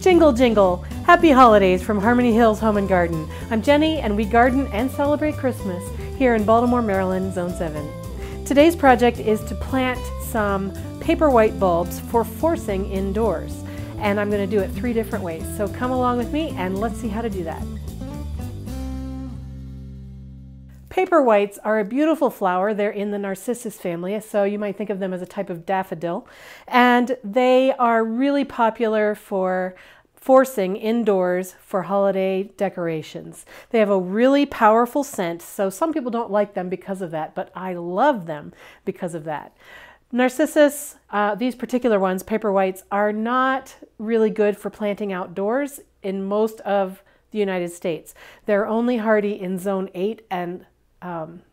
Jingle, jingle! Happy holidays from Harmony Hills Home and Garden. I'm Jenny, and we garden and celebrate Christmas here in Baltimore, Maryland, Zone 7. Today's project is to plant some Paperwhite bulbs for forcing indoors. And I'm going to do it 3 different ways. So come along with me and let's see how to do that. Paperwhites are a beautiful flower. They're in the narcissus family, so you might think of them as a type of daffodil. And they are really popular for forcing indoors for holiday decorations. They have a really powerful scent, so some people don't like them because of that, but I love them because of that. Narcissus, these particular ones, Paperwhites, are not really good for planting outdoors in most of the United States. They're only hardy in Zone 8 and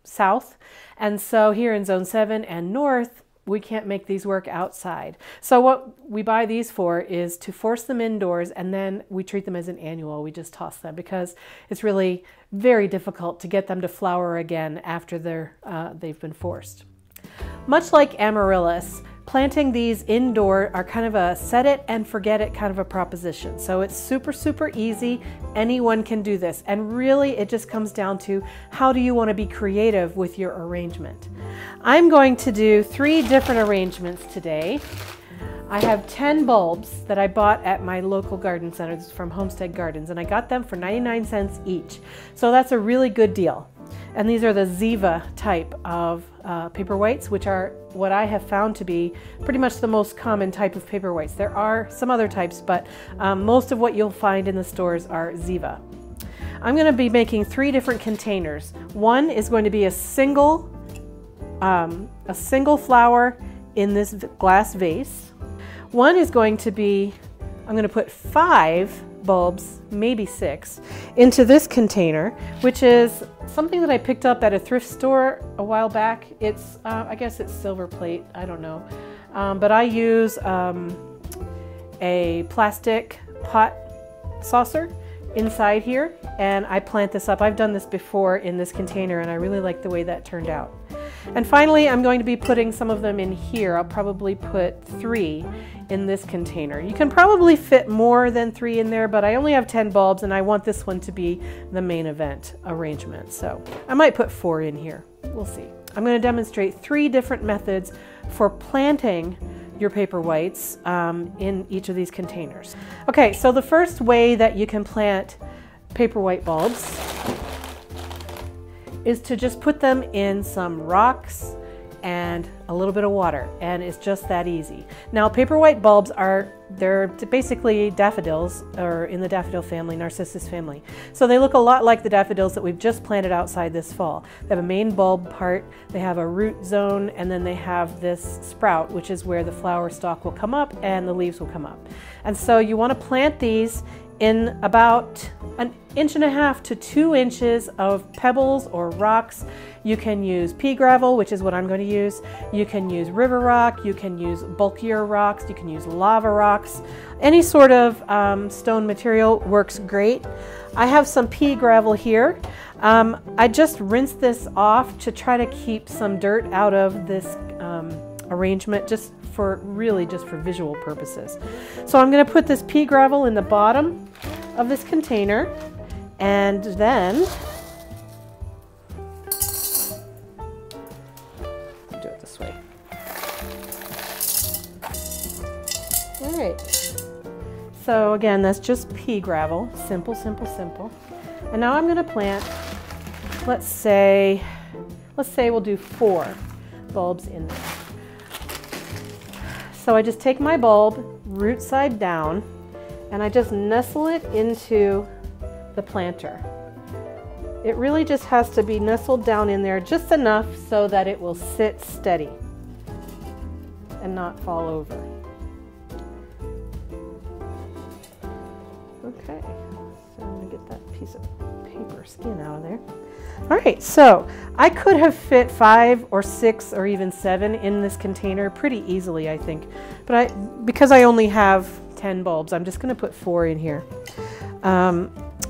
south, and so here in Zone 7 and north, we can't make these work outside. So what we buy these for is to force them indoors, and then we treat them as an annual. We just toss them because it's really very difficult to get them to flower again after they've been forced. Much like amaryllis, planting these indoor are kind of a set it and forget it kind of a proposition. So it's super, super easy. Anyone can do this. And really it just comes down to how do you want to be creative with your arrangement. I'm going to do 3 different arrangements today. I have 10 bulbs that I bought at my local garden center. This is from Homestead Gardens, and I got them for 99 cents each. So that's a really good deal. And these are the Ziva type of Paperwhites, which are what I have found to be pretty much the most common type of Paperwhites. There are some other types, but most of what you'll find in the stores are Ziva. I'm going to be making 3 different containers. One is going to be a single flower in this glass vase. One is going to be, I'm going to put 5 bulbs, maybe 6, into this container, which is something that I picked up at a thrift store a while back. It's, I guess it's silver plate, I don't know. But I use a plastic pot saucer inside here, and I plant this up. I've done this before in this container, and I really like the way that turned out. And finally, I'm going to be putting some of them in here. I'll probably put 3 in this container. You can probably fit more than 3 in there, but I only have 10 bulbs, and I want this one to be the main event arrangement. So I might put 4 in here. We'll see. I'm going to demonstrate 3 different methods for planting your Paperwhites in each of these containers. Okay, so the first way that you can plant Paperwhite bulbs is to just put them in some rocks and a little bit of water, and it's just that easy. Now, Paperwhite bulbs they're basically daffodils, or in the daffodil family, narcissus family. So they look a lot like the daffodils that we've just planted outside this fall. They have a main bulb part, they have a root zone, and then they have this sprout, which is where the flower stalk will come up and the leaves will come up. And so you want to plant these in about 1.5 to 2 inches of pebbles or rocks. You can use pea gravel, which is what I'm going to use. You can use river rock, you can use bulkier rocks, you can use lava rocks. Any sort of stone material works great. I have some pea gravel here. I just rinsed this off to try to keep some dirt out of this arrangement, just for visual purposes. So I'm going to put this pea gravel in the bottom of this container, and then do it this way. All right. So again, that's just pea gravel. Simple, simple, simple. And now I'm going to plant, let's say we'll do 4 bulbs in there. So I just take my bulb, root side down, and I just nestle it into the planter. It really just has to be nestled down in there just enough so that it will sit steady and not fall over. Okay, so I'm going to get that piece of paper skin out of there. All right, so I could have fit 5 or 6 or even 7 in this container pretty easily, I think. But because I only have 10 bulbs, I'm just going to put 4 in here.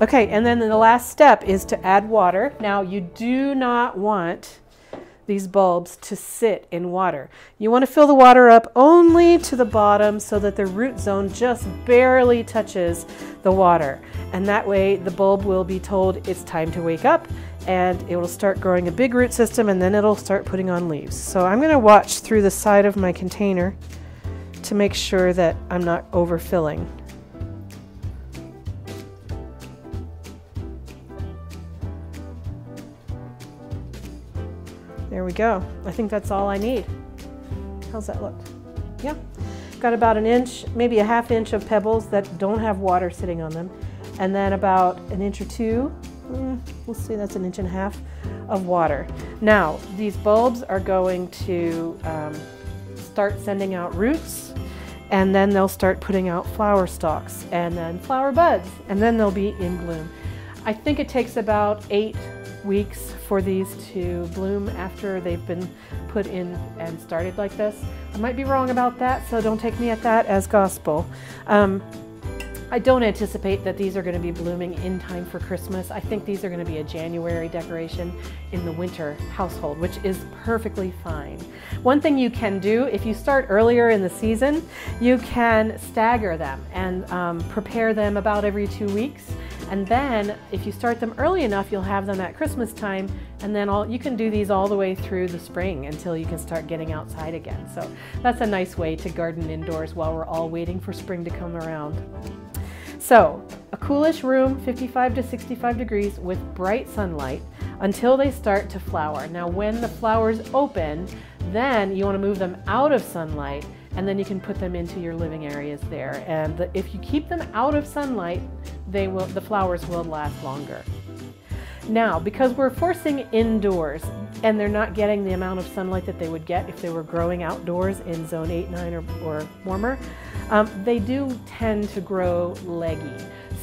Okay, and then the last step is to add water. Now, you do not want these bulbs to sit in water. You want to fill the water up only to the bottom so that the root zone just barely touches the water. And that way the bulb will be told it's time to wake up, and it will start growing a big root system, and then it'll start putting on leaves. So I'm going to watch through the side of my container to make sure that I'm not overfilling. There we go. I think that's all I need. How's that look? Yeah. Got about an inch, maybe a ½ inch of pebbles that don't have water sitting on them. And then about an inch or two, we'll see, that's an inch and a half of water. Now, these bulbs are going to start sending out roots, and then they'll start putting out flower stalks, and then flower buds, and then they'll be in bloom. I think it takes about 8 weeks for these to bloom after they've been put in and started like this. I might be wrong about that, so don't take me at that as gospel. I don't anticipate that these are going to be blooming in time for Christmas. I think these are going to be a January decoration in the winter household, which is perfectly fine. One thing you can do, if you start earlier in the season, you can stagger them and prepare them about every 2 weeks. And then if you start them early enough, you'll have them at Christmas time, and then you can do these all the way through the spring until you can start getting outside again. So that's a nice way to garden indoors while we're all waiting for spring to come around. So a coolish room, 55 to 65 degrees with bright sunlight until they start to flower. Now when the flowers open, then you want to move them out of sunlight, and then you can put them into your living areas there. And if you keep them out of sunlight, the flowers will last longer. Now, because we're forcing indoors and they're not getting the amount of sunlight that they would get if they were growing outdoors in zone 8, 9 or warmer, they do tend to grow leggy.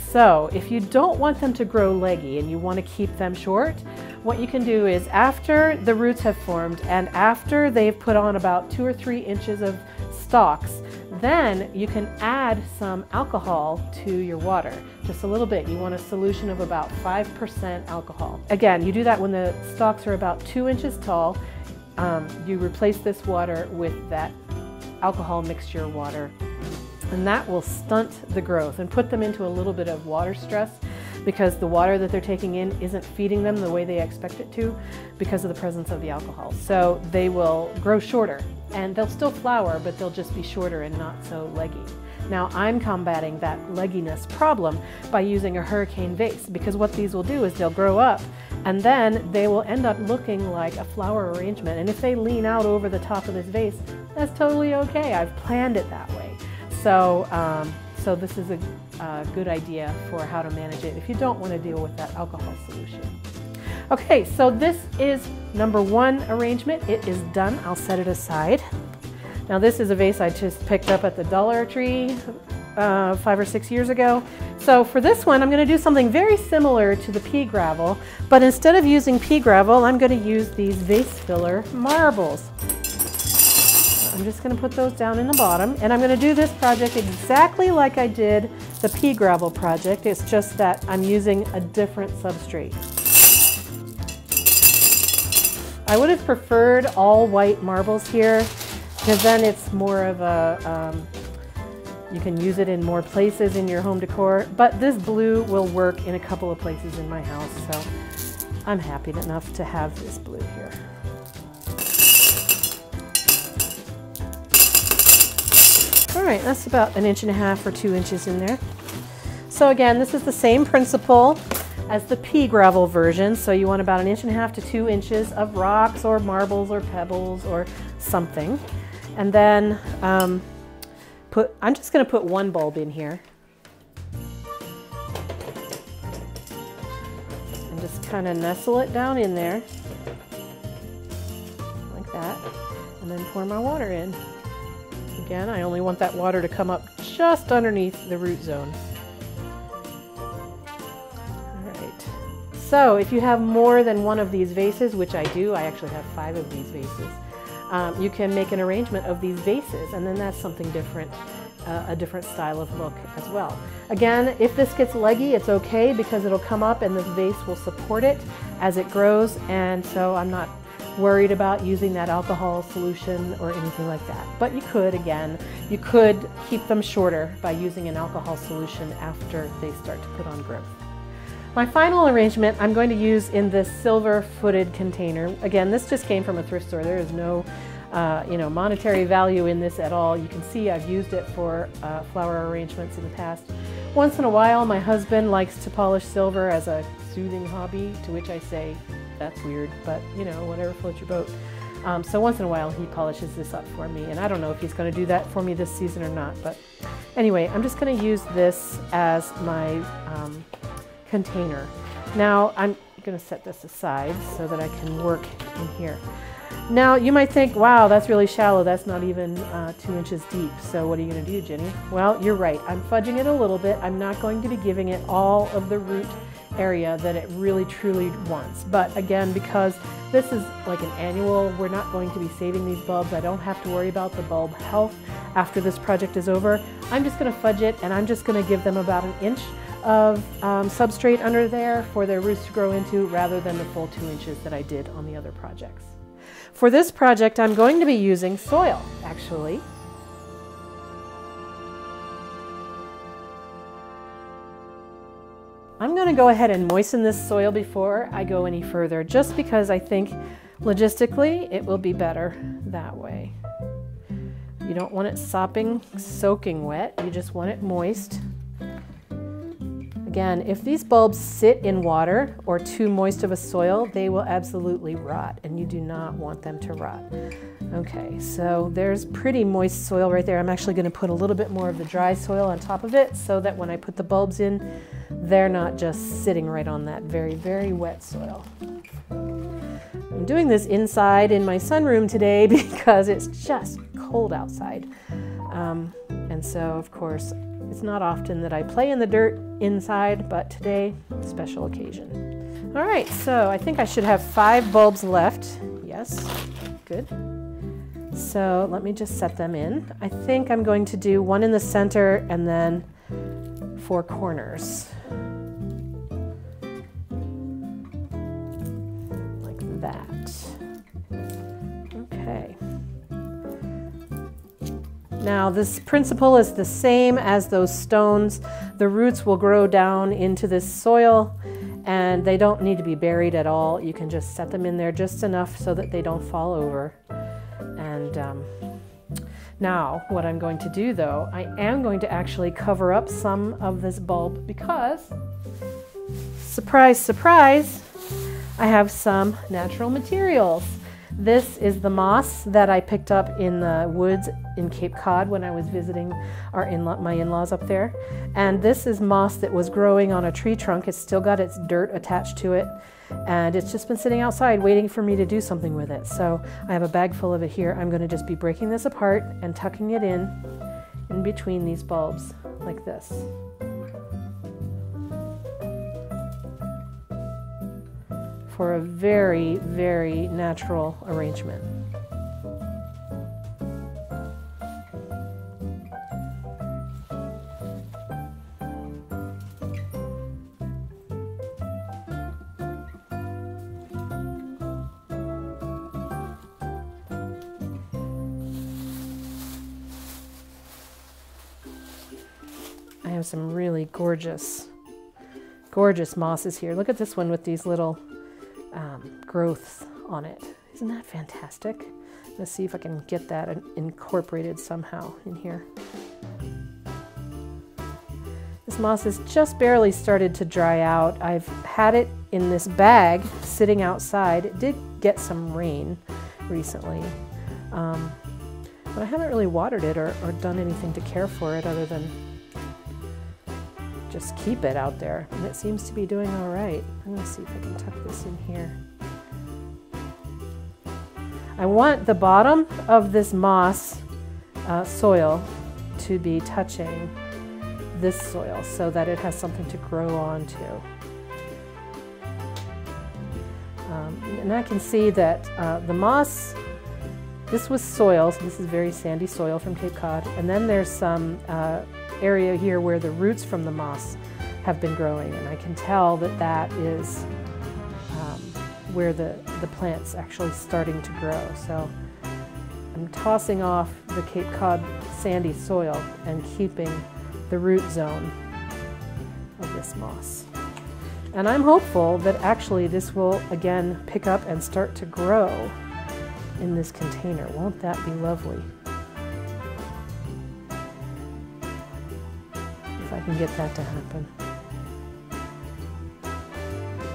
So if you don't want them to grow leggy and you want to keep them short, what you can do is after the roots have formed and after they've put on about 2 or 3 inches of stalks, then you can add some alcohol to your water, just a little bit. You want a solution of about 5% alcohol. Again, you do that when the stalks are about 2 inches tall. You replace this water with that alcohol mixture water, and that will stunt the growth and put them into a little bit of water stress, because the water that they're taking in isn't feeding them the way they expect it to because of the presence of the alcohol. So they will grow shorter, and they'll still flower, but they'll just be shorter and not so leggy. Now I'm combating that legginess problem by using a hurricane vase, because what these will do is they'll grow up and then they will end up looking like a flower arrangement. And if they lean out over the top of this vase, that's totally okay. I've planned it that way. So this is a good idea for how to manage it if you don't want to deal with that alcohol solution. Okay, so this is number 1 arrangement. It is done. I'll set it aside. Now this is a vase I just picked up at the Dollar Tree 5 or 6 years ago. So for this one, I'm going to do something very similar to the pea gravel, but instead of using pea gravel, I'm going to use these vase filler marbles. I'm just going to put those down in the bottom, and I'm going to do this project exactly like I did the pea gravel project. It's just that I'm using a different substrate. I would have preferred all white marbles here, because then it's more of a, you can use it in more places in your home decor, but this blue will work in a couple of places in my house, so I'm happy enough to have this blue here. All right, that's about 1.5 inches or 2 inches in there. So again, this is the same principle as the pea gravel version. So you want about 1.5 inches to 2 inches of rocks or marbles or pebbles or something. And then I'm just going to put 1 bulb in here. And just kind of nestle it down in there like that. And then pour my water in. Again, I only want that water to come up just underneath the root zone. All right. So if you have more than 1 of these vases, which I do, I actually have 5 of these vases, you can make an arrangement of these vases, and then that's something different, a different style of look as well. Again, if this gets leggy, it's okay, because it'll come up and this vase will support it as it grows, and so I'm not worried about using that alcohol solution or anything like that. But you could, again, you could keep them shorter by using an alcohol solution after they start to put on growth. My final arrangement I'm going to use in this silver-footed container. Again, this just came from a thrift store. There is no monetary value in this at all. You can see I've used it for flower arrangements in the past. Once in a while, my husband likes to polish silver as a soothing hobby, to which I say, that's weird, but whatever floats your boat. So once in a while, he polishes this up for me, and I don't know if he's going to do that for me this season or not, but anyway, I'm just going to use this as my container. Now, I'm going to set this aside so that I can work in here. Now, you might think, wow, that's really shallow. That's not even 2 inches deep. So what are you going to do, Jenny? Well, you're right. I'm fudging it a little bit. I'm not going to be giving it all of the root area that it really truly wants. But again, because this is like an annual, we're not going to be saving these bulbs. I don't have to worry about the bulb health after this project is over. I'm just going to fudge it, and I'm just going to give them about 1 inch of substrate under there for their roots to grow into, rather than the full 2 inches that I did on the other projects. For this project, I'm going to be using soil, actually. I'm going to go ahead and moisten this soil before I go any further, just because I think logistically it will be better that way. You don't want it soaking wet, you just want it moist. Again, if these bulbs sit in water or too moist of a soil, they will absolutely rot, and you do not want them to rot. Okay, so there's pretty moist soil right there. I'm actually going to put a little bit more of the dry soil on top of it so that when I put the bulbs in, they're not just sitting right on that very, very wet soil. I'm doing this inside in my sunroom today because it's just cold outside. And so, of course, it's not often that I play in the dirt inside, but today, special occasion. All right, so I think I should have 5 bulbs left. Yes, good. So let me just set them in. I think I'm going to do 1 in the center and then 4 corners. Like that. Okay. Now this principle is the same as those stones. The roots will grow down into this soil, and they don't need to be buried at all. You can just set them in there just enough so that they don't fall over. And now what I'm going to do, though, I am going to actually cover up some of this bulb because, surprise, surprise, I have some natural materials. This is the moss that I picked up in the woods in Cape Cod when I was visiting my in-laws up there. And this is moss that was growing on a tree trunk. It's still got its dirt attached to it, and it's just been sitting outside waiting for me to do something with it. So I have a bag full of it here. I'm going to just be breaking this apart and tucking it in between these bulbs like this. For a very, very natural arrangement. I have some really gorgeous mosses here. Look at this one with these little growths on it. Isn't that fantastic? Let's see if I can get that incorporated somehow in here. This moss has just barely started to dry out. I've had it in this bag sitting outside. It did get some rain recently, but I haven't really watered it or done anything to care for it other than just keep it out there, and it seems to be doing all right. I'm going to see if I can tuck this in here. I want the bottom of this moss soil to be touching this soil so that it has something to grow onto. And I can see that the moss, this was soil, so this is very sandy soil from Cape Cod, and then there's some area here where the roots from the moss have been growing, and I can tell that that is where the plant's actually starting to grow. So I'm tossing off the Cape Cod sandy soil and keeping the root zone of this moss. And I'm hopeful that actually this will again pick up and start to grow in this container. Won't that be lovely? If I can get that to happen.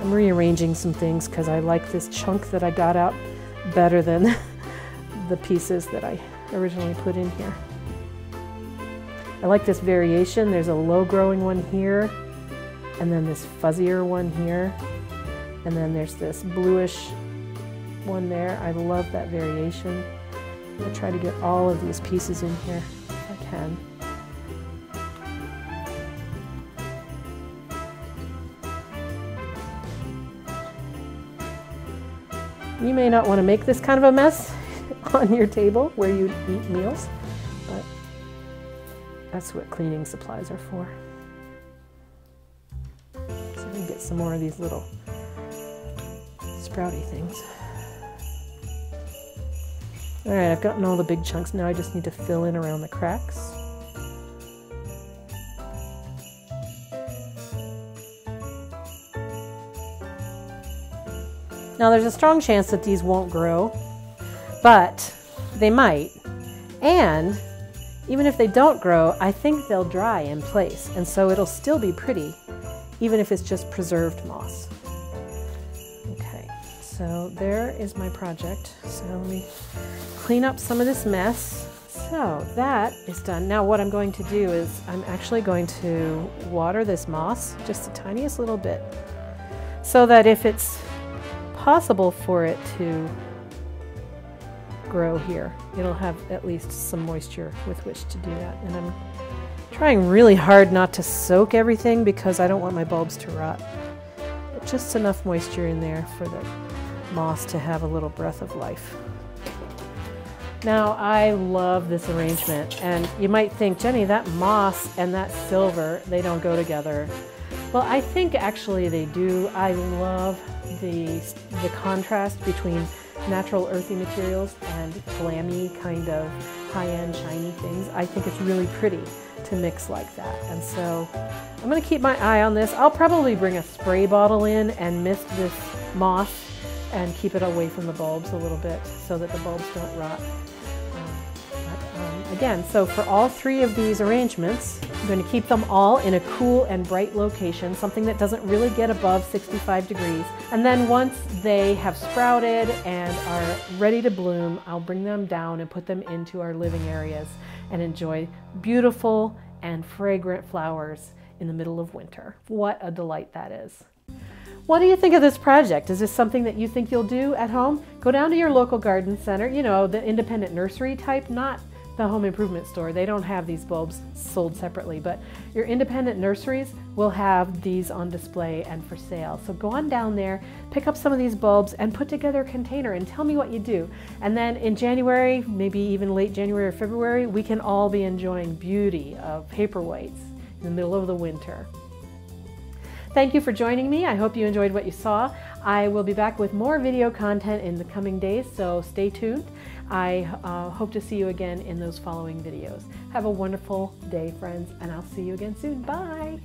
I'm rearranging some things because I like this chunk that I got out better than the pieces that I originally put in here. I like this variation. There's a low growing one here, and then this fuzzier one here, and then there's this bluish one there. I love that variation. I'm going to try to get all of these pieces in here if I can. You may not want to make this kind of a mess on your table where you eat meals, but that's what cleaning supplies are for. So we can get some more of these little sprouty things. All right, I've gotten all the big chunks. Now I just need to fill in around the cracks. Now there's a strong chance that these won't grow, but they might. And even if they don't grow, I think they'll dry in place. And so it'll still be pretty, even if it's just preserved moss. Okay, so there is my project. So let me clean up some of this mess. So that is done. Now what I'm going to do is I'm actually going to water this moss just the tiniest little bit so that if it's possible for it to grow here, it'll have at least some moisture with which to do that. And I'm trying really hard not to soak everything because I don't want my bulbs to rot. But just enough moisture in there for the moss to have a little breath of life. Now I love this arrangement, and you might think, Jenny, that moss and that silver, they don't go together. Well, I think actually they do. I love the contrast between natural earthy materials and glammy kind of high-end shiny things. I think it's really pretty to mix like that. And so I'm going to keep my eye on this. I'll probably bring a spray bottle in and mist this moss and keep it away from the bulbs a little bit so that the bulbs don't rot. Again, so for all three of these arrangements, I'm going to keep them all in a cool and bright location, something that doesn't really get above 65 degrees. And then once they have sprouted and are ready to bloom, I'll bring them down and put them into our living areas and enjoy beautiful and fragrant flowers in the middle of winter. What a delight that is. What do you think of this project? Is this something that you think you'll do at home? Go down to your local garden center, you know, the independent nursery type, not the home improvement store. They don't have these bulbs sold separately, but your independent nurseries will have these on display and for sale. So go on down there, pick up some of these bulbs and put together a container and tell me what you do. And then in January, maybe even late January or February, we can all be enjoying beauty of Paperwhites in the middle of the winter. Thank you for joining me. I hope you enjoyed what you saw. I will be back with more video content in the coming days, so stay tuned. I hope to see you again in those following videos. Have a wonderful day, friends, and I'll see you again soon. Bye!